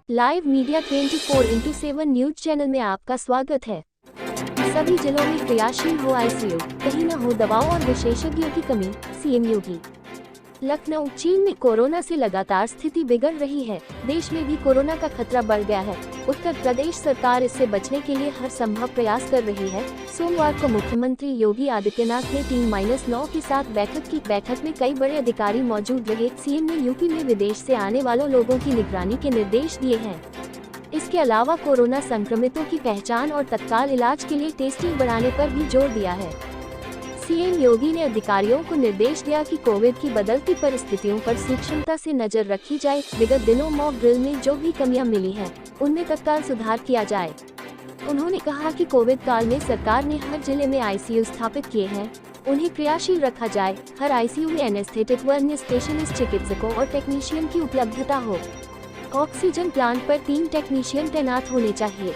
Live media 24/7 news channel में आपका स्वागत है। सभी जिलों में क्रियाशील हो आईसीयू, कहीं न हो दवाओं और विशेषज्ञों की कमी, सीएम योगी। लखनऊ। चीन में कोरोना से लगातार स्थिति बिगड़ रही है। देश में भी कोरोना का खतरा बढ़ गया है। उत्तर प्रदेश सरकार इससे बचने के लिए हर संभव प्रयास कर रही है। सोमवार को मुख्यमंत्री योगी आदित्यनाथ ने टीम-9 के साथ बैठक में कई बड़े अधिकारी मौजूद रहे। सीएम ने यूपी में विदेश से आने वालों लोगों की निगरानी के निर्देश दिए हैं। इसके अलावा कोरोना संक्रमितों की पहचान और तत्काल इलाज के लिए टेस्टिंग बढ़ाने पर भी जोर दिया है। सीएम योगी ने अधिकारियों को निर्देश दिया कि कोविड की बदलती परिस्थितियों पर सूक्ष्मता से नजर रखी जाए। विगत दिनों मॉक ड्रिल में जो भी कमियां मिली हैं, उनमें तत्काल सुधार किया जाए। उन्होंने कहा कि कोविड काल में सरकार ने हर जिले में आईसीयू स्थापित किए हैं, उन्हें क्रियाशील रखा जाए। हर आईसीयू में एनेस्थेटिक व अन्य स्पेशलिस्ट चिकित्सकों और टेक्नीशियन की उपलब्धता हो। ऑक्सीजन प्लांट पर 3 टेक्नीशियन तैनात होने चाहिए।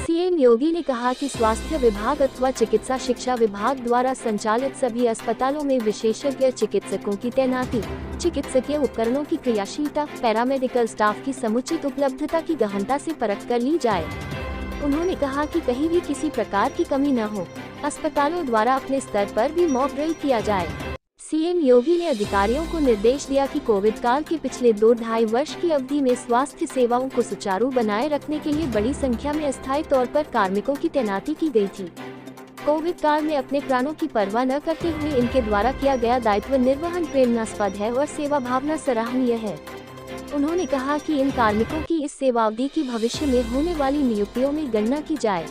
सीएम योगी ने कहा कि स्वास्थ्य विभाग अथवा चिकित्सा शिक्षा विभाग द्वारा संचालित सभी अस्पतालों में विशेषज्ञ चिकित्सकों की तैनाती, चिकित्सकीय उपकरणों की क्रियाशीलता, पैरामेडिकल स्टाफ की समुचित उपलब्धता की गहनता से परख कर ली जाए। उन्होंने कहा कि कहीं भी किसी प्रकार की कमी न हो। अस्पतालों द्वारा अपने स्तर पर भी मॉक ड्रिल किया जाए। सीएम योगी ने अधिकारियों को निर्देश दिया कि कोविड काल के पिछले 2-2.5 वर्ष की अवधि में स्वास्थ्य सेवाओं को सुचारू बनाए रखने के लिए बड़ी संख्या में अस्थायी तौर पर कार्मिकों की तैनाती की गई थी। कोविड काल में अपने प्राणों की परवाह न करते हुए इनके द्वारा किया गया दायित्व निर्वहन प्रेरणास्पद है और सेवा भावना सराहनीय है। उन्होंने कहा कि इन कार्मिकों की इस सेवावधि की भविष्य में होने वाली नियुक्तियों में गणना की जाए।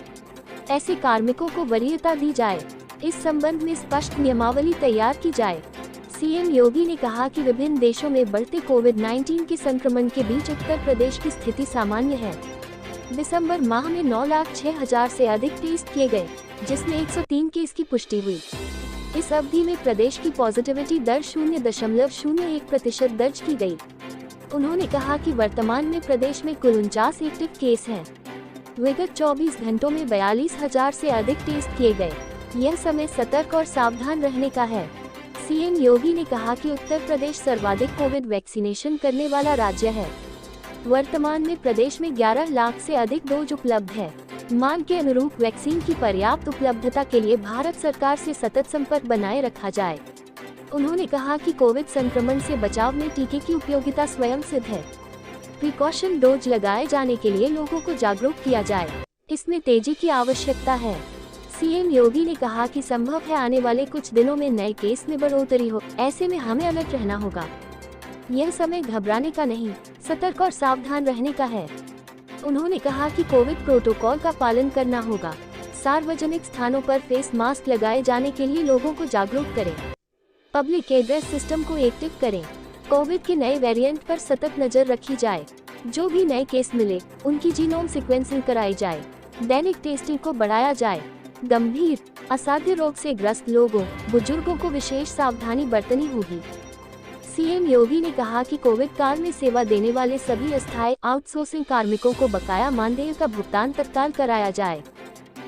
ऐसे कार्मिकों को वरीयता दी जाए। इस संबंध में स्पष्ट नियमावली तैयार की जाए। सीएम योगी ने कहा कि विभिन्न देशों में बढ़ते कोविड-19 के संक्रमण के बीच उत्तर प्रदेश की स्थिति सामान्य है। दिसंबर माह में 9,06,000 से अधिक टेस्ट किए गए, जिसमें 103 केस की पुष्टि हुई। इस अवधि में प्रदेश की पॉजिटिविटी दर 0.01% दर्ज की गई। उन्होंने कहा कि वर्तमान में प्रदेश में कुल 49 एक्टिव केस हैं। विगत 24 घंटों में 42,000 से अधिक टेस्ट किए गए। यह समय सतर्क और सावधान रहने का है। सीएम योगी ने कहा कि उत्तर प्रदेश सर्वाधिक कोविड वैक्सीनेशन करने वाला राज्य है। वर्तमान में प्रदेश में 11 लाख से अधिक डोज उपलब्ध है। मांग के अनुरूप वैक्सीन की पर्याप्त उपलब्धता के लिए भारत सरकार से सतत संपर्क बनाए रखा जाए। उन्होंने कहा कि कोविड संक्रमण से बचाव में टीके की उपयोगिता स्वयं सिद्ध है। प्रिकॉशन डोज लगाए जाने के लिए लोगों को जागरूक किया जाए। इसमें तेजी की आवश्यकता है। सीएम योगी ने कहा कि संभव है आने वाले कुछ दिनों में नए केस में बढ़ोतरी हो। ऐसे में हमें अलर्ट रहना होगा। यह समय घबराने का नहीं, सतर्क और सावधान रहने का है। उन्होंने कहा कि कोविड प्रोटोकॉल का पालन करना होगा। सार्वजनिक स्थानों पर फेस मास्क लगाए जाने के लिए लोगों को जागरूक करें। पब्लिक एड्रेस सिस्टम को एक्टिव करें। कोविड के नए वेरिएंट पर सतत नजर रखी जाए। जो भी नए केस मिले, उनकी जीनोम सीक्वेंसिंग कराई जाए। दैनिक टेस्टिंग को बढ़ाया जाए। गंभीर असाध्य रोग से ग्रस्त लोगों, बुजुर्गों को विशेष सावधानी बरतनी होगी। सीएम योगी ने कहा कि कोविड काल में सेवा देने वाले सभी अस्थायी आउटसोर्सिंग कार्मिकों को बकाया मानदेय का भुगतान तत्काल कराया जाए।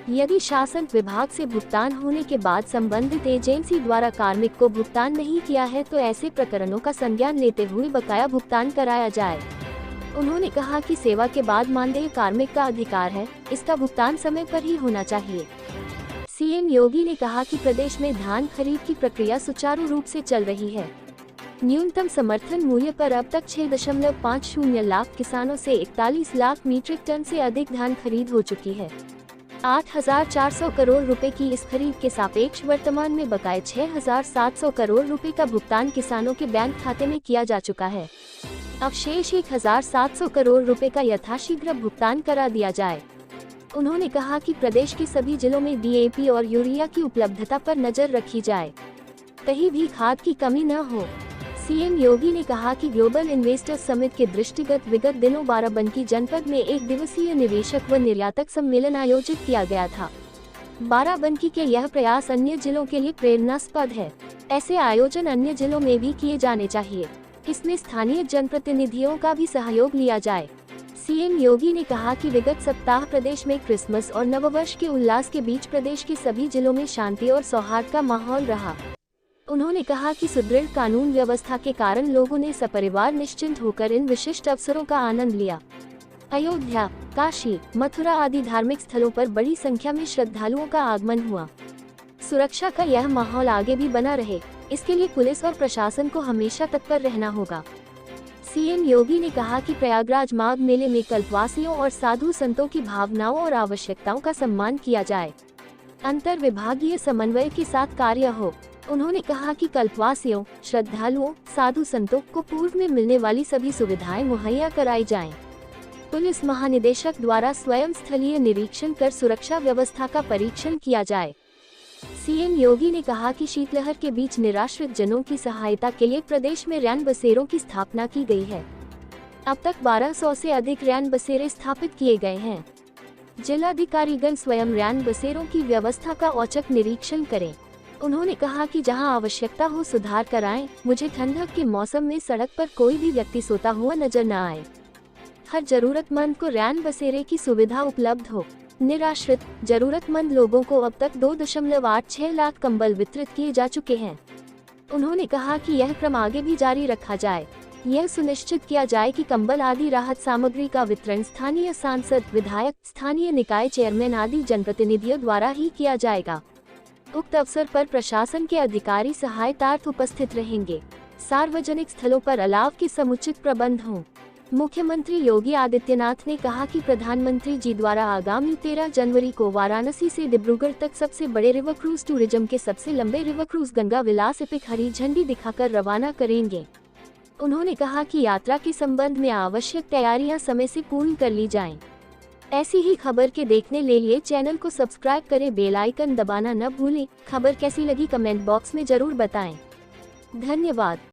यदि शासन विभाग से भुगतान होने के बाद संबंधित एजेंसी द्वारा कार्मिक को भुगतान नहीं किया है, तो ऐसे प्रकरणों का संज्ञान लेते हुए बकाया भुगतान कराया जाए। उन्होंने कहा कि सेवा के बाद मानदेय कार्मिक का अधिकार है, इसका भुगतान समय पर ही होना चाहिए। सीएम योगी ने कहा कि प्रदेश में धान खरीद की प्रक्रिया सुचारू रूप से चल रही है। न्यूनतम समर्थन मूल्य पर अब तक 6.50 लाख किसानों से 41 लाख मीट्रिक टन से अधिक धान खरीद हो चुकी है। 8,400 करोड़ रुपए की इस खरीद के सापेक्ष वर्तमान में बकाये 6,700 करोड़ रुपए का भुगतान किसानों के बैंक खाते में किया जा चुका है। अब शेष 1,700 करोड़ रुपए का यथाशीघ्र भुगतान करा दिया जाए। उन्होंने कहा कि प्रदेश के सभी जिलों में डीएपी और यूरिया की उपलब्धता पर नजर रखी जाए, कहीं भी खाद की कमी न हो। सीएम योगी ने कहा कि ग्लोबल इन्वेस्टर्स समिट के दृष्टिगत विगत दिनों बाराबंकी जनपद में 1 दिवसीय निवेशक व निर्यातक सम्मेलन आयोजित किया गया था। बाराबंकी के यह प्रयास अन्य जिलों के लिए प्रेरणास्पद है। ऐसे आयोजन अन्य जिलों में भी किए जाने चाहिए। इसमें स्थानीय जनप्रतिनिधियों का भी सहयोग लिया जाए। सीएम योगी ने कहा कि विगत सप्ताह प्रदेश में क्रिसमस और नववर्ष के उल्लास के बीच प्रदेश के सभी जिलों में शांति और सौहार्द का माहौल रहा। उन्होंने कहा कि सुदृढ़ कानून व्यवस्था के कारण लोगों ने सपरिवार निश्चिंत होकर इन विशिष्ट अवसरों का आनंद लिया। अयोध्या, काशी, मथुरा आदि धार्मिक स्थलों पर बड़ी संख्या में श्रद्धालुओं का आगमन हुआ। सुरक्षा का यह माहौल आगे भी बना रहे, इसके लिए पुलिस और प्रशासन को हमेशा तत्पर रहना होगा। सीएम योगी ने कहा कि प्रयागराज माघ मेले में कल्पवासियों और साधु संतों की भावनाओं और आवश्यकताओं का सम्मान किया जाए, अंतर विभागीय समन्वय के साथ कार्य हो। उन्होंने कहा कि कल्पवासियों, श्रद्धालुओं, साधु संतों को पूर्व में मिलने वाली सभी सुविधाएं मुहैया कराई जाएं। पुलिस महानिदेशक द्वारा स्वयं स्थलीय निरीक्षण कर सुरक्षा व्यवस्था का परीक्षण किया जाए। सीएम योगी ने कहा कि शीतलहर के बीच निराश्रित जनों की सहायता के लिए प्रदेश में रैन बसेरों की स्थापना की गई है। अब तक 1200 से अधिक रैन बसेरे स्थापित किए गए हैं। जिलाधिकारीगण स्वयं रैन बसेरों की व्यवस्था का औचक निरीक्षण करें। उन्होंने कहा कि जहां आवश्यकता हो सुधार कराएं। मुझे ठंडक के मौसम में सड़क पर कोई भी व्यक्ति सोता हुआ नजर न आए। हर जरूरतमंद को रैन बसेरे की सुविधा उपलब्ध हो। निराश्रित, जरूरतमंद लोगों को अब तक 2.86 लाख कंबल वितरित किए जा चुके हैं। उन्होंने कहा कि यह क्रम आगे भी जारी रखा जाए। यह सुनिश्चित किया जाए कि कंबल आदि राहत सामग्री का वितरण स्थानीय सांसद, विधायक, स्थानीय निकाय चेयरमैन आदि जनप्रतिनिधियों द्वारा ही किया जाएगा। उक्त अवसर पर प्रशासन के अधिकारी सहायतार्थ उपस्थित रहेंगे। सार्वजनिक स्थलों पर अलाव के समुचित प्रबंध हों। मुख्यमंत्री योगी आदित्यनाथ ने कहा कि प्रधानमंत्री जी द्वारा आगामी 13 जनवरी को वाराणसी से डिब्रूगढ़ तक सबसे बड़े रिवर क्रूज टूरिज्म के सबसे लंबे रिवर क्रूज गंगा विलास एपिक हरी झंडी दिखाकर रवाना करेंगे। उन्होंने कहा कि यात्रा के संबंध में आवश्यक तैयारियां समय से पूर्ण कर ली जाएं। ऐसी ही खबर के देखने के लिए चैनल को सब्सक्राइब करें, बेल आइकन दबाना न भूलें। खबर कैसी लगी कमेंट बॉक्स में जरूर बताएं। धन्यवाद।